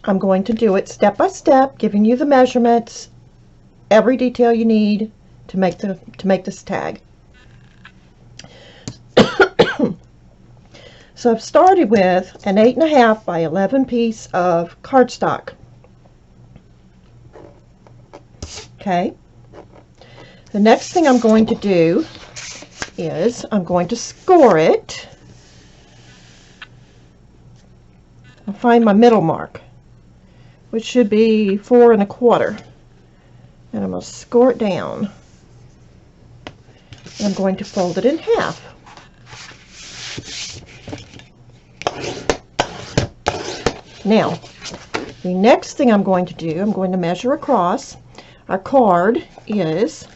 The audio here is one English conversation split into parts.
I'm going to do it step by step, giving you the measurements, every detail you need to make this tag. So I've started with an 8.5 by 11 piece of cardstock. Okay. The next thing I'm going to do is I'm going to score it. I'll find my middle mark, which should be 4 1/4, and I'm going to score it down. And I'm going to fold it in half. Now, the next thing I'm going to do, I'm going to measure across. Our card is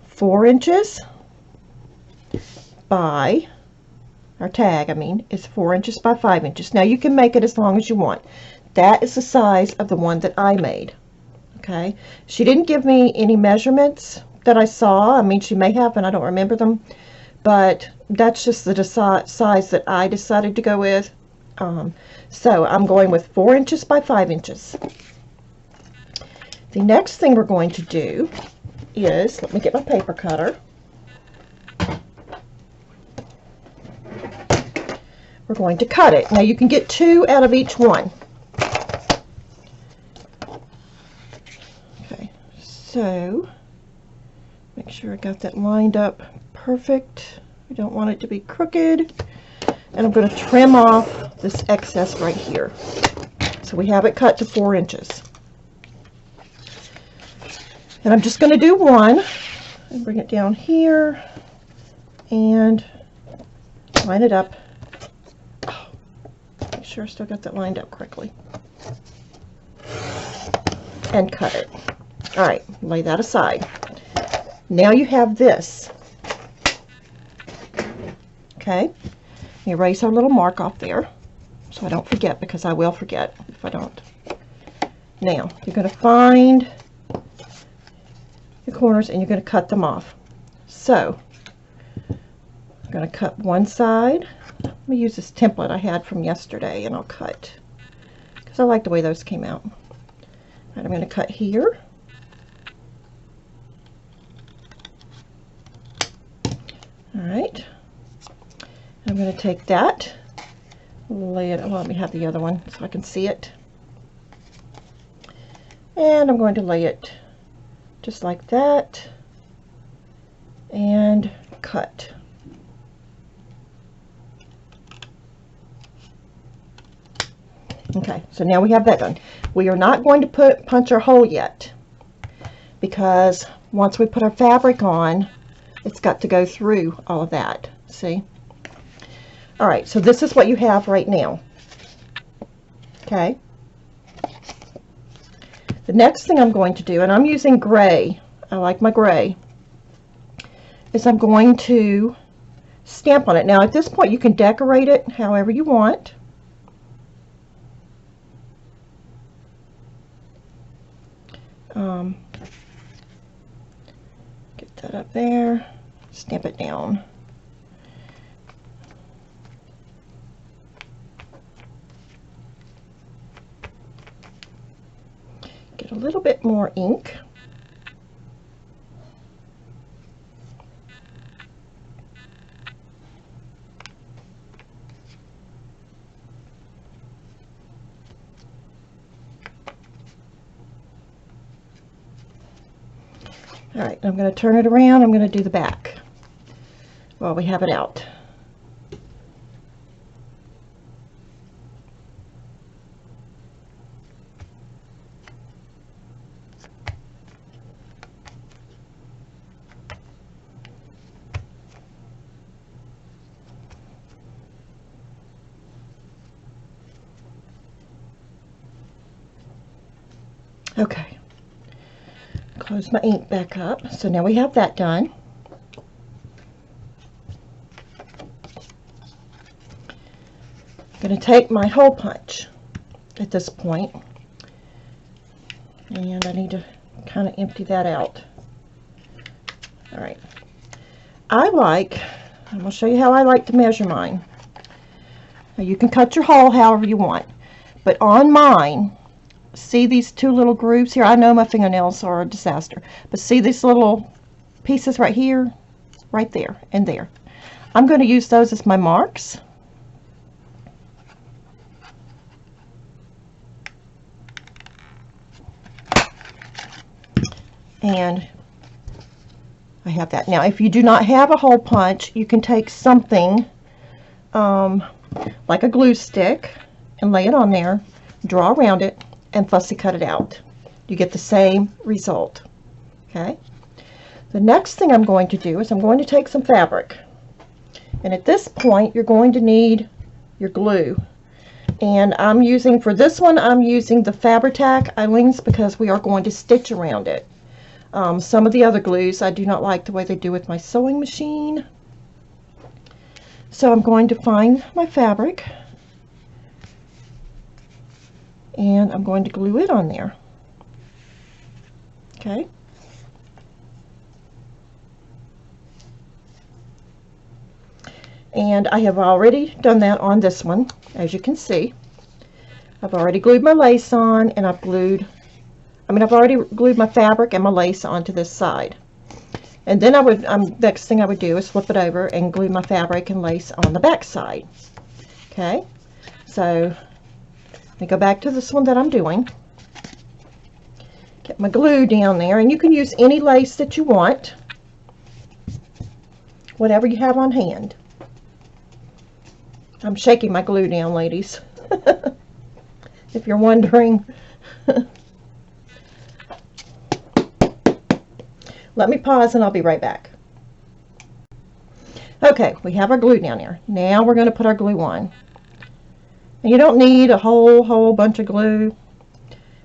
4 inches by, our tag, I mean, is 4 inches by 5 inches. Now you can make it as long as you want. That is the size of the one that I made. Okay, she didn't give me any measurements that I saw. I mean, she may have, and I don't remember them, but that's just the size that I decided to go with. So I'm going with 4 inches by 5 inches. The next thing we're going to do is, let me get my paper cutter. We're going to cut it. Now you can get 2 out of each one. Okay, so make sure I got that lined up perfect. I don't want it to be crooked. And I'm going to trim off this excess right here. So we have it cut to 4 inches. And I'm just going to do one and bring it down here and line it up. Oh, make sure I still got that lined up correctly. And cut it. Alright, lay that aside. Now you have this. Okay, erase our little mark off there so I don't forget, because I will forget if I don't. Now, you're going to find the corners and you're going to cut them off. So, I'm going to cut one side. Let me use this template I had from yesterday and I'll cut, because I like the way those came out. And I'm going to cut here. Alright. I'm going to take that, lay it, well, let me have the other one so I can see it. And I'm going to lay it just like that and cut. Okay, so now we have that done. We are not going to punch our hole yet, because once we put our fabric on, it's got to go through all of that. See? Alright, so this is what you have right now. Okay. The next thing I'm going to do, and I'm using gray, I like my gray, is I'm going to stamp on it. Now at this point you can decorate it however you want. Get that up there, stamp it down. Get a little bit more ink. All right, I'm going to turn it around. I'm going to do the back while we have it out. Okay, close my ink back up. So now we have that done. I'm going to take my hole punch at this point, and I need to kind of empty that out. All right, I'm going to show you how I like to measure mine. Now you can cut your hole however you want, But on mine, see these two little grooves here? I know my fingernails are a disaster, but see these little pieces right here, right there, and there. I'm going to use those as my marks. And I have that. Now, if you do not have a hole punch, you can take something like a glue stick and lay it on there, draw around it, and fussy cut it out. You get the same result. Okay. The next thing I'm going to do is I'm going to take some fabric. And at this point, you're going to need your glue. And I'm using, for this one, I'm using the Fabri-Tac Eileen's because we are going to stitch around it. Some of the other glues I do not like the way they do with my sewing machine. So I'm going to find my fabric and I'm going to glue it on there. Okay. And I have already done that on this one, as you can see. I've already glued my lace on, and I've already glued my fabric and my lace onto this side. And then next thing I would do is flip it over and glue my fabric and lace on the back side. Okay, so let me go back to this one that I'm doing. Get my glue down there, and you can use any lace that you want, whatever you have on hand. I'm shaking my glue down, ladies, if you're wondering. Let me pause and I'll be right back. Okay, we have our glue down there. Now we're going to put our glue on. And you don't need a whole bunch of glue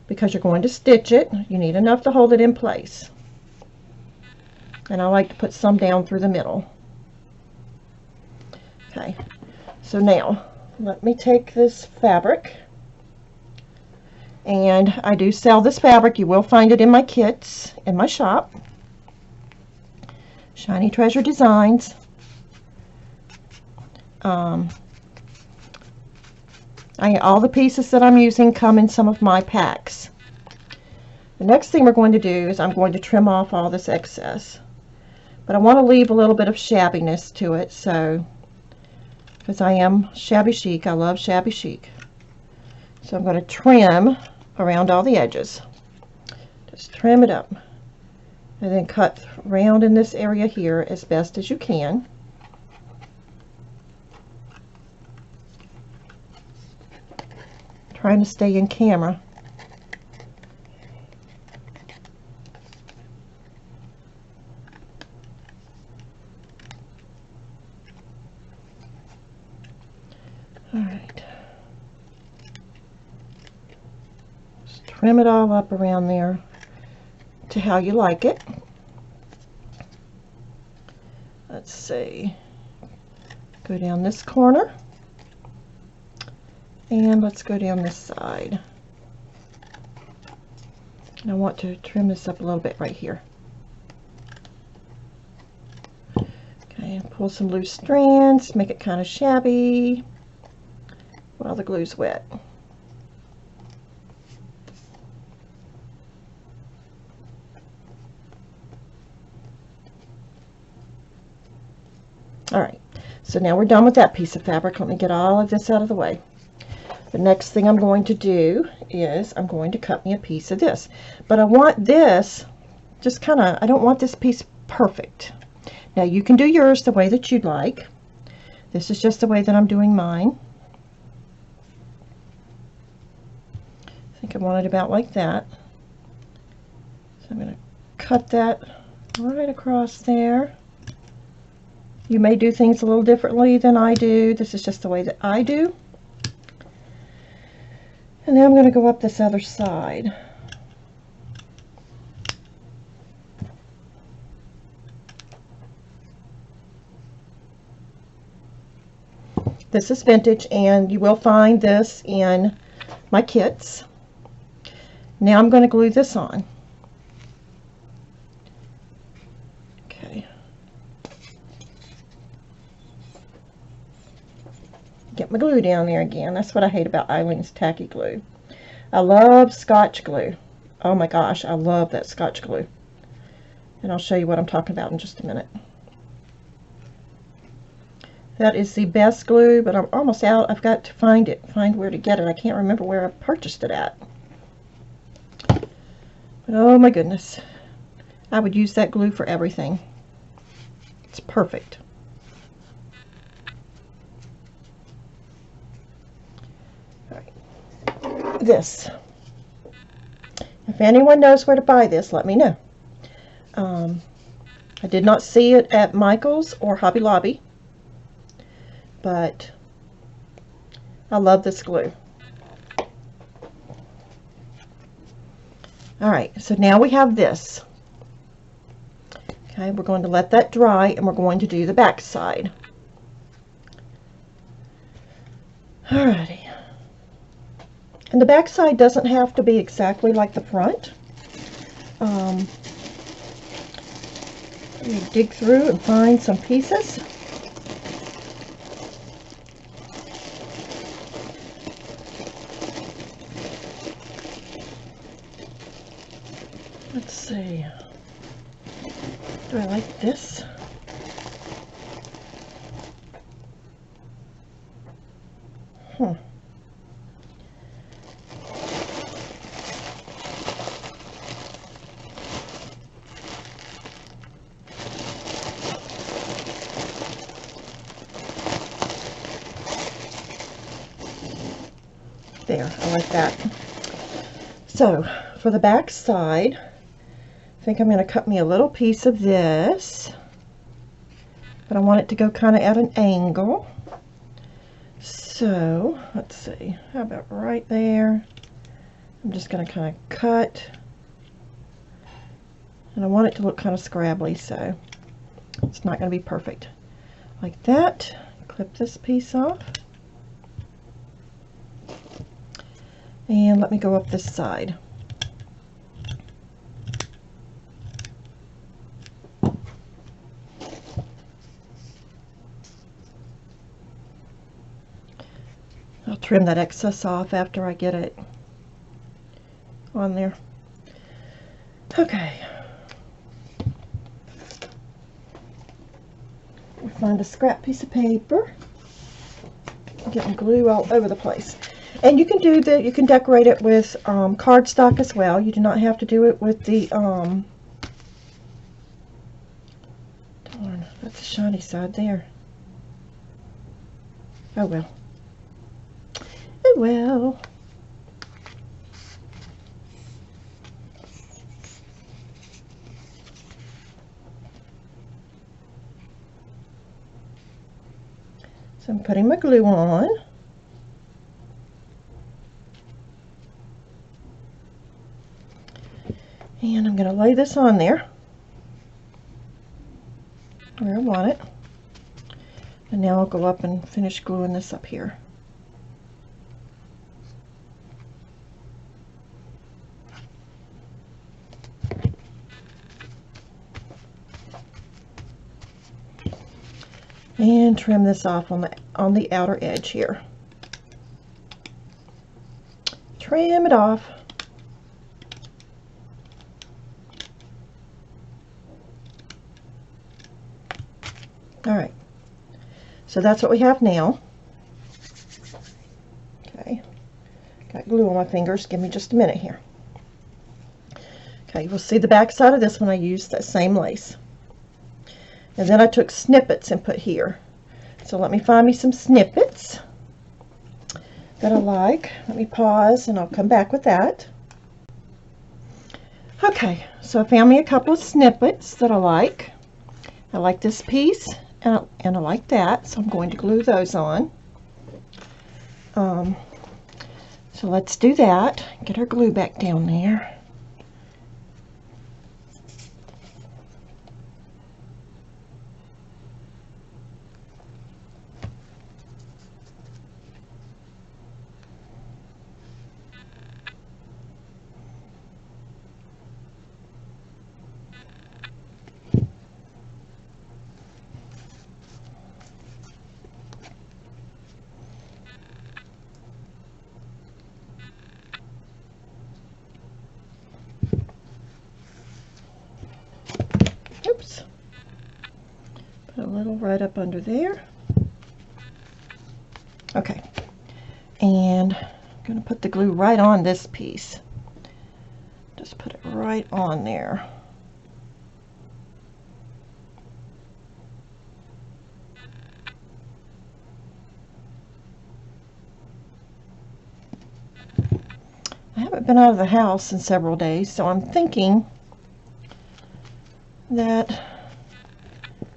because you're going to stitch it. You need enough to hold it in place. And I like to put some down through the middle. Okay, so now let me take this fabric. And I do sell this fabric. You will find it in my kits in my shop. Shiny Treasure Designs. All the pieces that I'm using come in some of my packs. The next thing we're going to do is I'm going to trim off all this excess. But I want to leave a little bit of shabbiness to it, so because I am shabby chic, I love shabby chic. So I'm going to trim around all the edges. Just trim it up. And then cut round in this area here as best as you can. Trying to stay in camera. All right. Just trim it all up around there to how you like it. Let's see. Go down this corner. And let's go down this side. And I want to trim this up a little bit right here. Okay, and pull some loose strands, make it kind of shabby while the glue's wet. Alright, so now we're done with that piece of fabric. Let me get all of this out of the way. The next thing I'm going to do is I'm going to cut me a piece of this. But I want this just kind of, I don't want this piece perfect. Now you can do yours the way that you'd like. This is just the way that I'm doing mine. I think I want it about like that. So I'm going to cut that right across there. You may do things a little differently than I do. This is just the way that I do. And now I'm going to go up this other side. This is vintage, and you will find this in my kits. Now I'm going to glue this on. Okay. Get my glue down there again. That's what I hate about Eileen's tacky glue. I love Scotch glue. Oh my gosh, I love that Scotch glue. And I'll show you what I'm talking about in just a minute. That is the best glue, but I'm almost out. I've got to find where to get it. I can't remember where I purchased it at. But oh my goodness. I would use that glue for everything. It's perfect. All right. This. If anyone knows where to buy this, let me know. I did not see it at Michael's or Hobby Lobby, but I love this glue. Alright, so now we have this. Okay, we're going to let that dry and we're going to do the back side. Alrighty. And the back side doesn't have to be exactly like the front. Let me dig through and find some pieces. Let's see. Do I like this? There, I like that. So, for the back side, I think I'm going to cut me a little piece of this, but I want it to go kind of at an angle. So, let's see, how about right there? I'm just going to kind of cut, and I want it to look kind of scrabbly, so it's not going to be perfect. Like that. Clip this piece off. And let me go up this side. I'll trim that excess off after I get it on there. Okay. We find a scrap piece of paper. I'm getting glue all over the place. And you can do that. You can decorate it with cardstock as well. You do not have to do it with the darn, that's the shiny side there. Oh well. Oh well. So I'm putting my glue on. And I'm going to lay this on there where I want it. And now I'll go up and finish gluing this up here. And trim this off on the outer edge here. Trim it off. Alright, so that's what we have now. Okay, got glue on my fingers. Give me just a minute here. Okay, you'll see the back side of this one. I used that same lace. And then I took snippets and put here. So let me find me some snippets that I like. Let me pause and I'll come back with that. Okay, so I found me a couple of snippets that I like. I like this piece. And I like that, so I'm going to glue those on. So let's do that. Get our glue back down there. hole right up under there. Okay, and I'm going to put the glue right on this piece. Just put it right on there. I haven't been out of the house in several days, so I'm thinking that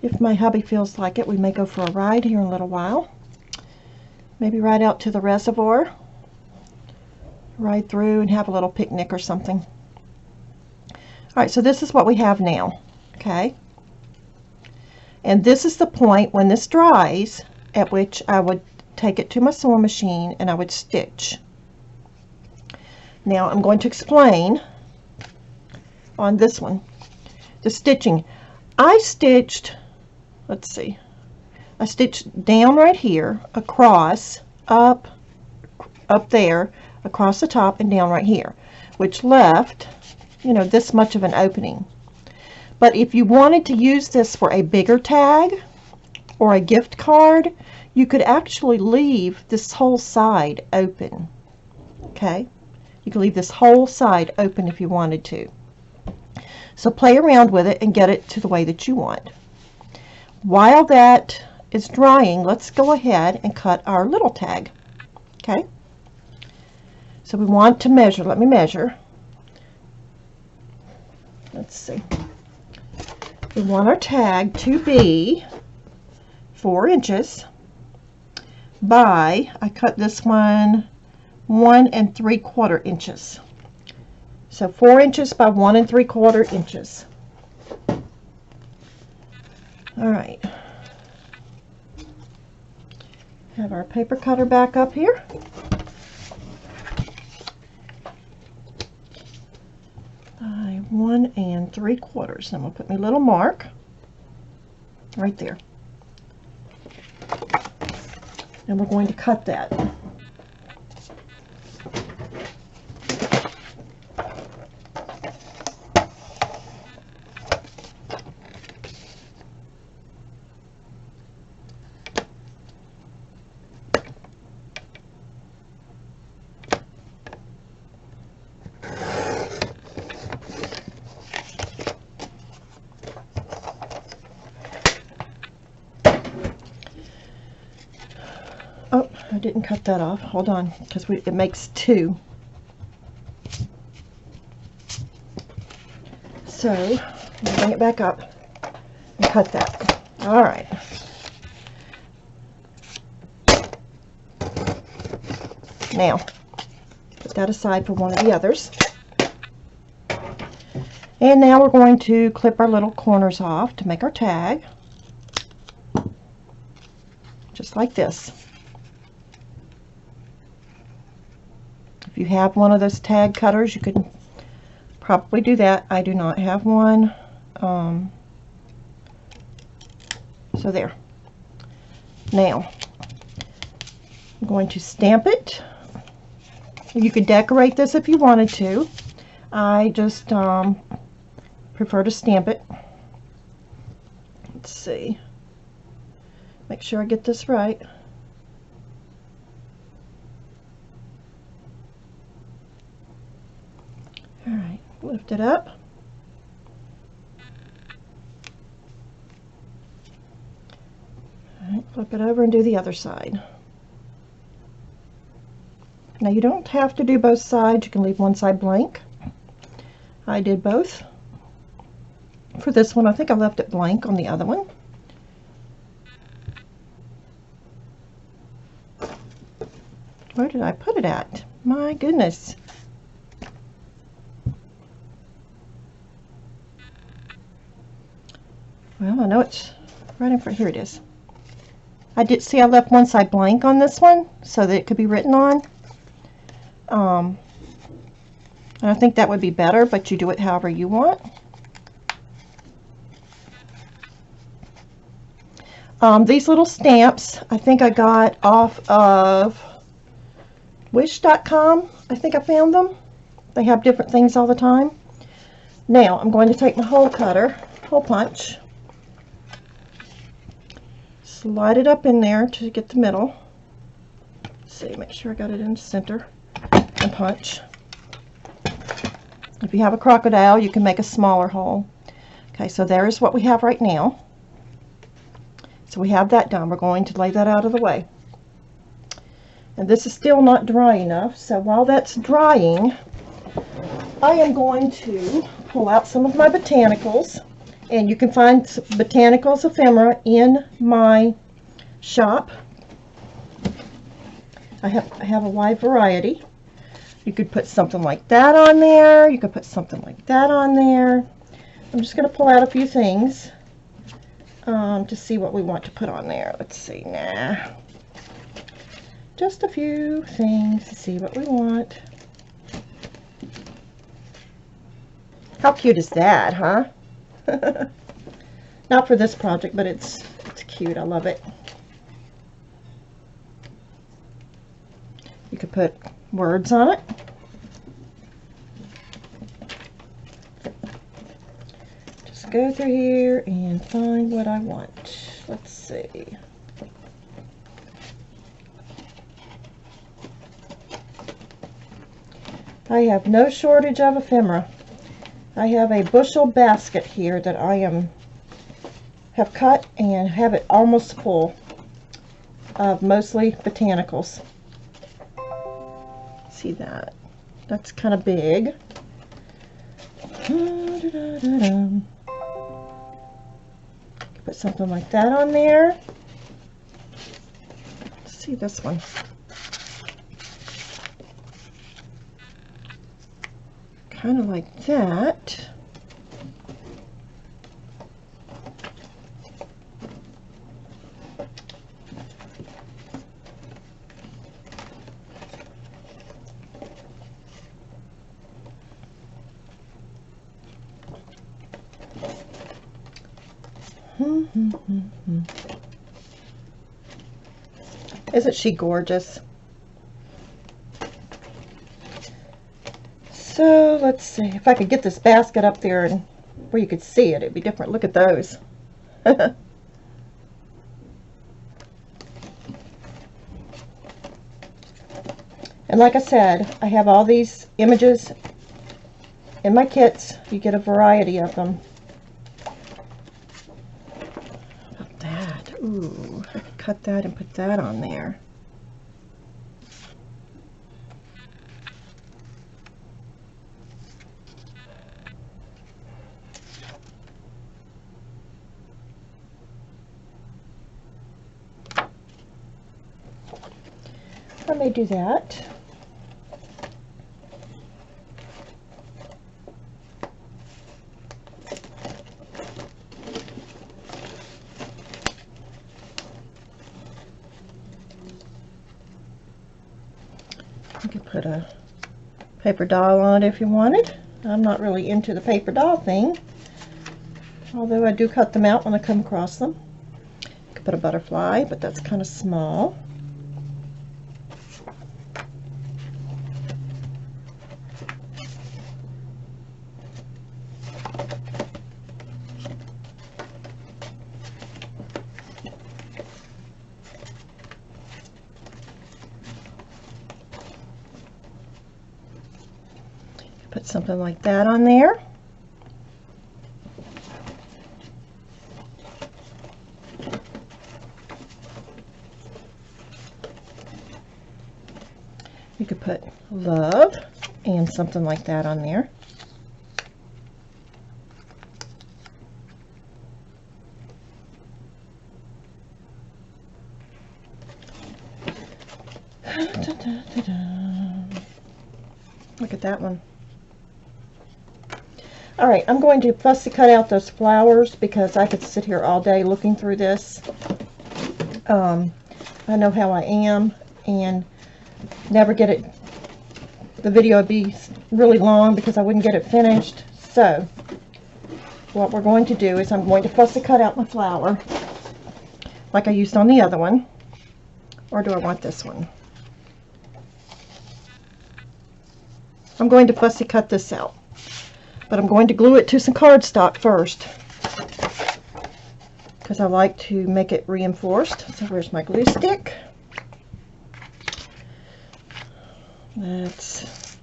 if my hubby feels like it, we may go for a ride here in a little while. Maybe ride out to the reservoir, ride through and have a little picnic or something. Alright, so this is what we have now, okay? And this is the point when this dries at which I would take it to my sewing machine and I would stitch. Now I'm going to explain on this one, the stitching. I stitched, let's see, I stitched down right here, across, up there, across the top, and down right here, which left, you know, this much of an opening. But if you wanted to use this for a bigger tag or a gift card, you could actually leave this whole side open. Okay? You could leave this whole side open if you wanted to. So play around with it and get it to the way that you want. While that is drying, let's go ahead and cut our little tag. Okay? So we want to measure. Let me measure. Let's see. We want our tag to be 4 inches by, I cut this one 1 3/4 inches. So 4 inches by 1 3/4 inches. All right. Have our paper cutter back up here. By 1 3/4. I'm going to put my little mark right there. And we're going to cut that. Oh, I didn't cut that off. Hold on, because it makes 2. So, we'll bring it back up and cut that. All right. Now, put that aside for one of the others. And now we're going to clip our little corners off to make our tag. Just like this. If you have one of those tag cutters, you could probably do that. I do not have one. So there. Now, I'm going to stamp it. You could decorate this if you wanted to. I just prefer to stamp it. Let's see. Make sure I get this right. Alright, lift it up. Alright, flip it over and do the other side. Now you don't have to do both sides. You can leave one side blank. I did both. For this one, I think I left it blank on the other one. Where did I put it at? My goodness. Well, I know it's right in front. Here it is. I did see I left one side blank on this one so that it could be written on. And I think that would be better, but you do it however you want. These little stamps, I think I got off of wish.com. I think I found them. They have different things all the time. Now, I'm going to take my hole cutter, hole punch, slide it up in there to get the middle. Let's see, make sure I got it in the center, and punch. If you have a crocodile, you can make a smaller hole. Okay, so there's what we have right now. So we have that done. We're going to lay that out of the way. And this is still not dry enough, so while that's drying, I am going to pull out some of my botanicals. And you can find botanicals ephemera in my shop. I have a wide variety. You could put something like that on there. You could put something like that on there. I'm just going to pull out a few things to see what we want to put on there. Let's see. Just a few things to see what we want. How cute is that, huh? Not for this project, but it's cute. I love it. You could put words on it. Just go through here and find what I want. Let's see. I have no shortage of ephemera. I have a bushel basket here that I have cut and have it almost full of mostly botanicals. See that? That's kind of big. Put something like that on there. Let's see this one. Kind of like that. Isn't she gorgeous? So let's see if I could get this basket up there and where you could see it, it'd be different. Look at those. And like I said, I have all these images in my kits. You get a variety of them. How about that? Ooh, I could cut that and put that on there. I may do that. You could put a paper doll on it if you wanted. I'm not really into the paper doll thing, although I do cut them out when I come across them. You could put a butterfly, but that's kind of small. Put something like that on there. You could put love and something like that on there. Look at that one. Alright, I'm going to fussy cut out those flowers because I could sit here all day looking through this. I know how I am and never get it. The video would be really long because I wouldn't get it finished. So, what we're going to do is I'm going to fussy cut out my flower like I used on the other one. Or do I want this one? I'm going to fussy cut this out. But I'm going to glue it to some cardstock first. because I like to make it reinforced. So where's my glue stick? That's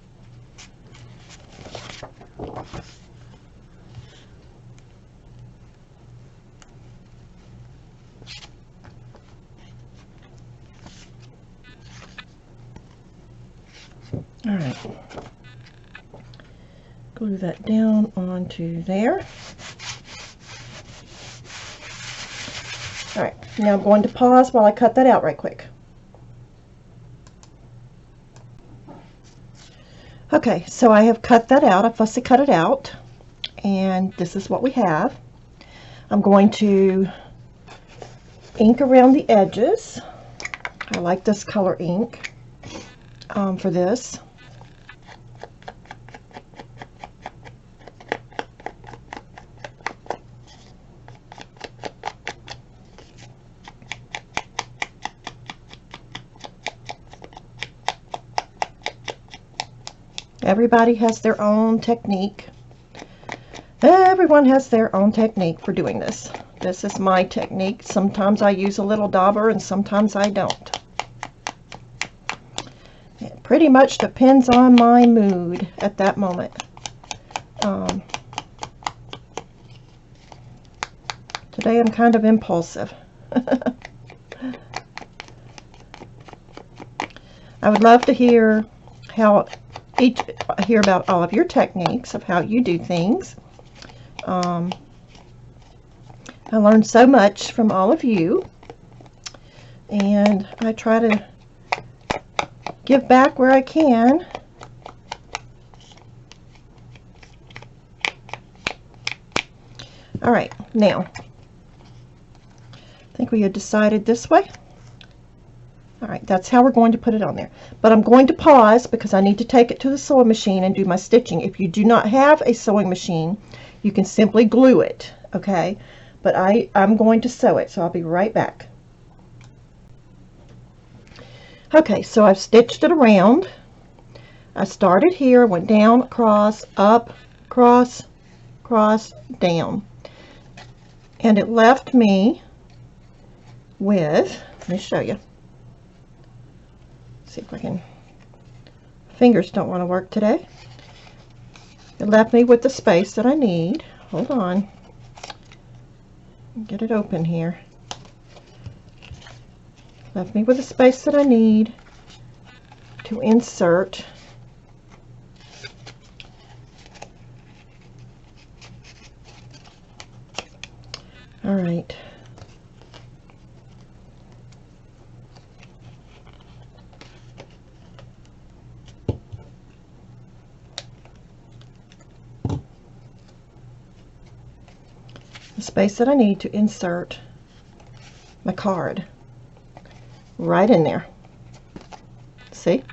all right. Glue that down onto there. All right, now I'm going to pause while I cut that out right quick. Okay, so I have cut that out. I fussy cut it out, and this is what we have. I'm going to ink around the edges. I like this color ink for this. Everybody has their own technique. Everyone has their own technique for doing this. This is my technique. Sometimes I use a little dauber and sometimes I don't. It pretty much depends on my mood at that moment. Today I'm kind of impulsive. I would love to hear about all of your techniques of how you do things. I learned so much from all of you, and I try to give back where I can. All right, now I think we had decided this way. All right, that's how we're going to put it on there. But I'm going to pause because I need to take it to the sewing machine and do my stitching. If you do not have a sewing machine, you can simply glue it, okay? But I'm going to sew it, so I'll be right back. Okay, so I've stitched it around. I started here, went down, across, up, cross, cross, down. And it left me with, let me show you. See if I can, fingers don't want to work today. It left me with the space that I need. Hold on, get it open here. Left me with the space that I need to insert all right. The space that I need to insert my card right in there. See,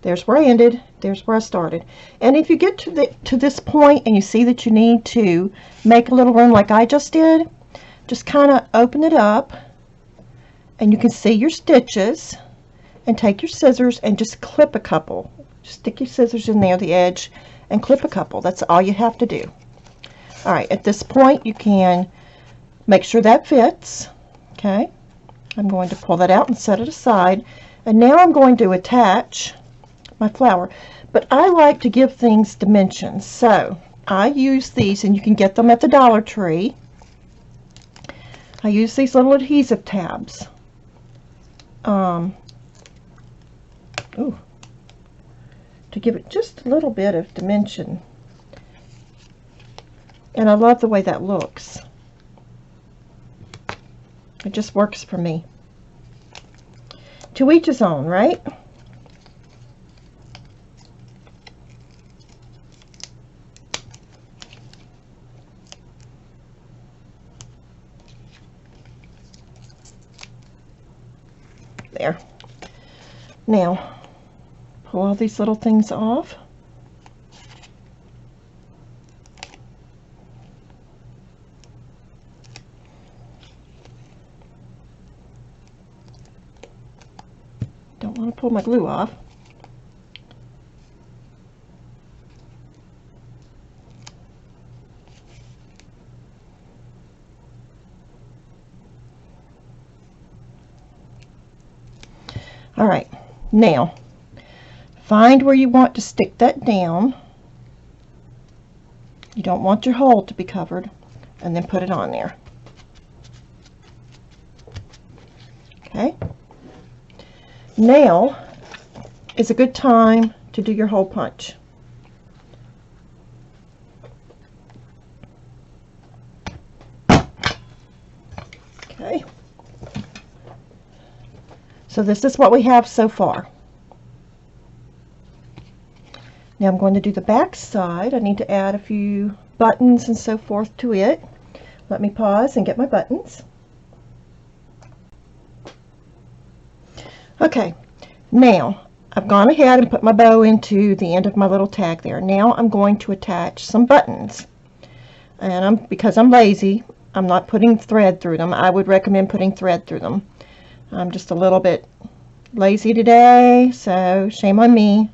there's where I ended, there's where I started. And if you get to this point and you see that you need to make a little room like I just did, just kind of open it up and you can see your stitches, and take your scissors and just clip a couple. Just stick your scissors in there, the edge, and clip a couple. That's all you have to do. All right, at this point you can make sure that fits. Okay, I'm going to pull that out and set it aside, and now I'm going to attach my flower. But I like to give things dimensions, so I use these, and you can get them at the Dollar Tree. I use these little adhesive tabs. To give it just a little bit of dimension. And I love the way that looks. It just works for me. To each his own, right? There. Now, pull all these little things off. Don't want to pull my glue off. All right, now find where you want to stick that down. You don't want your hole to be covered, and then put it on there. Okay. Now is a good time to do your hole punch. Okay. So this is what we have so far. Now I'm going to do the back side. I need to add a few buttons and so forth to it. Let me pause and get my buttons. Okay, now I've gone ahead and put my bow into the end of my little tag there. Now I'm going to attach some buttons. And because I'm lazy, I'm not putting thread through them. I would recommend putting thread through them. I'm just a little bit lazy today, so shame on me.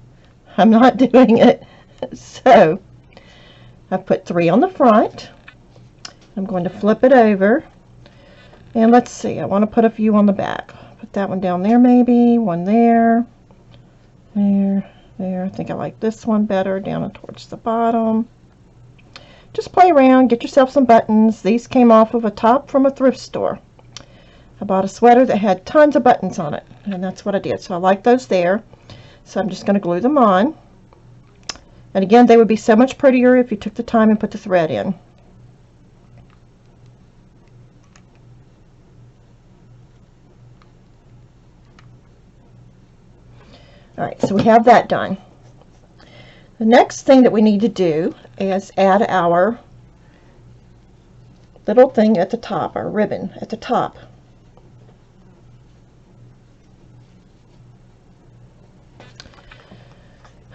I'm not doing it. So I've put 3 on the front. I'm going to flip it over, and let's see, I want to put a few on the back. Put that one down there, maybe one there, there. I think I like this one better, down towards the bottom. Just play around, get yourself some buttons. These came off of a top from a thrift store. I bought a sweater that had tons of buttons on it, and that's what I did. So I like those there. So I'm just going to glue them on. And again, they would be so much prettier if you took the time and put the thread in. Alright, so we have that done. The next thing that we need to do is add our little thing at the top, our ribbon at the top.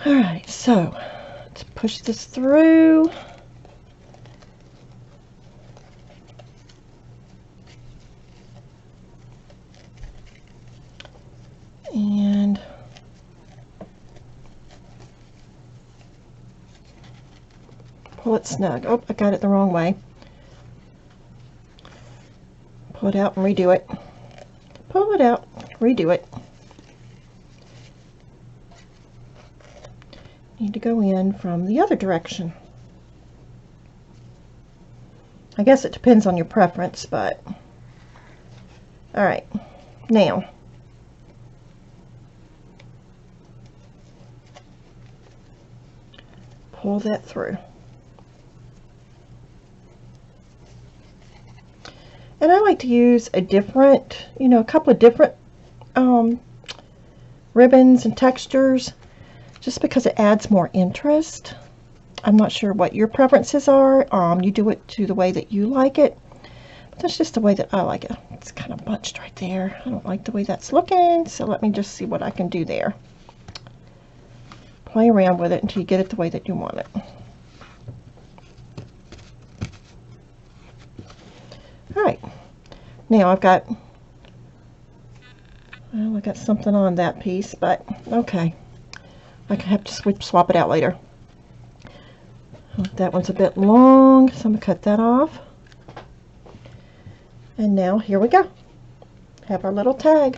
Alright, so let's push this through. And pull it snug. Oh, I got it the wrong way. Pull it out and redo it. Pull it out, redo it. Need to go in from the other direction. I guess it depends on your preference, but all right, now pull that through. And I like to use a different, a couple of different ribbons and textures, just because it adds more interest. I'm not sure what your preferences are. You do it to the way that you like it, but that's just the way that I like it. It's kind of bunched right there. I don't like the way that's looking, so let me just see what I can do there. Play around with it until you get it the way that you want it. Alright, now I got something on that piece, but okay. I can have to swap it out later. That one's a bit long, so I'm going to cut that off. And now here we go. Have our little tag.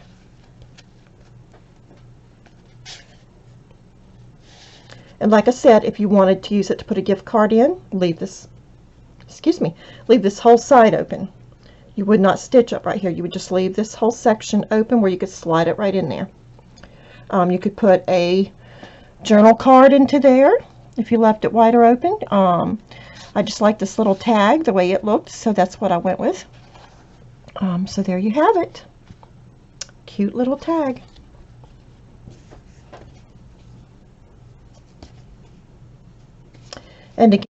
And like I said, if you wanted to use it to put a gift card in, leave this whole side open. You would not stitch up right here. You would just leave this whole section open where you could slide it right in there. You could put a journal card into there if you left it wider open. I just like this little tag the way it looked, so that's what I went with. So there you have it. Cute little tag. And again,